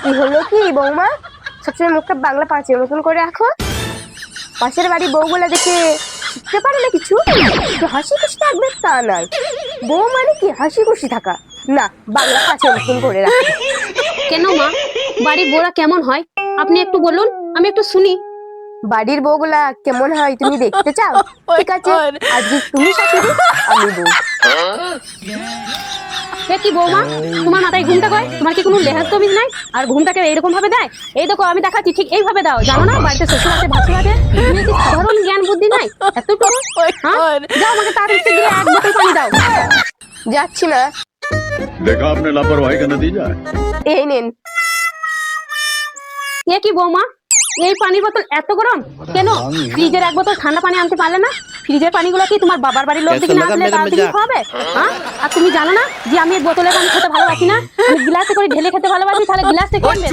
কি হলো কি বৌমা, সবসময় মুখটা বাংলা পাঁচের মতন করে রাখো? পাশের বাড়ি বউগুলা দেখে শিখতে পারে না কিছু? তো হাসি খুশি থাকবে তা নয়, বউ মানে কি হাসি খুশি থাকা? না, বাংলা পাঁচের মতন করে রাখো। কেন মা, বাড়ির বউরা কেমন হয় আপনি একটু বলুন, আমি একটু শুনি। বাড়ির বউগুলা কেমন হয় তুমি দেখতে চাও? ঠিক আছে, আজকে তুমি শাশুড়ি, আমি বউ। এ কি বৌমা, তোমার মাথায় ঘুমটা কয়? তোমার কি কোনো লেহাজ তমিজ নাই? আর ঘুমটাকে এইরকম ভাবে দেয়? এই দেখো আমি দেখাচ্ছি, ঠিক এইভাবে দাও। জানো না বাড়িতে শ্বশুর আছে ভাসুর আছে, তুমি কি সাধারণ জ্ঞান বুদ্ধি নাই এতটুকু? হ্যাঁ, যাও আমাকে তাড়াতাড়ি গিয়ে এক বোতল পানি দাও। যাচ্ছি না। देखा आपने लापरवाही का नतीजा है। এই নেন। এ কি বৌমা, এই পানির বোতল এত গরম কেন? ফ্রিজের এক বোতল ঠান্ডা পানি আনতে পারলে না? ফ্রিজের পানিগুলো কি তোমার বাবার বাড়ির লোক দেখে না আসলে তাড়াতাড়ি খাবে? হ্যাঁ, আর তুমি জানো না যে আমি এই বোতলে পানি খেতে ভালোবাসি না, আমি গ্লাসে করে ঢেলে খেতে ভালোবাসি, তাহলে গ্লাস থেকে আনবে।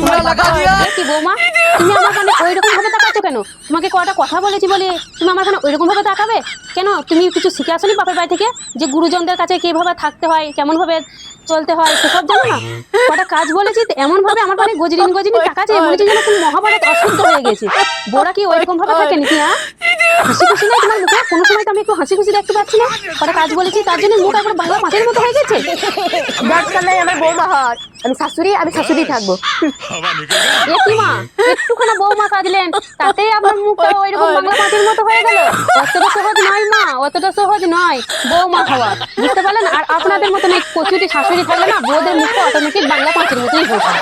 এ কি বৌমা, তুমি আমার কানে ওইরকম ভাবে তাকাচ্ছ কেন? তোমাকে কয়টা কথা বলেছি বলে তুমি আমার কানে ওইরকম ভাবে তাকাবে কেন? তুমি কিছু শিখে আসনি বাপের বাড়ি থেকে, যে গুরুজনদের কাছে কিভাবে থাকতে হয়, কেমন ভাবে চলতে হয় সেসব জানো না? কটা কাজ বলেছি এমন ভাবে আমার কানে গজরিন গজরিন তাকাচ্ছে, মনে হচ্ছে যেন তুমি মহাভারত অশুদ্ধ হয়ে গেছে। বোরা কি ওইরকম ভাবে থাকে নাকি? হ্যাঁ, হাসি খুশি নাই তোমার মুখে? কোনো সময় তো আমি একটু হাসি খুশি দেখতে পাচ্ছি না। কটা কাজ বলেছি তার জন্য মুখ একবার বাংলা মাছের মতো হয়ে গেছে। দরকার নাই আমার বৌমা হওয়ার, আমি শাশুড়ি, আমি শাশুড়ি থাকবো। এ কি মা, একটুখানা বৌমা সাজলেন তাতেই আপনার মুখটা ওইরকম বাংলা মাছের মতো হয়ে গেল? অতটা সহজ নয় মা, অতটা সহজ নয় বৌমা হওয়া, বুঝতে পারলেন? আর আপনাদের মতন এই কচুটি শাশুড়ি থাকলে না বউদের মুখটা অটোমেটিক বাংলা মাছের মতোই হয়ে যাবে।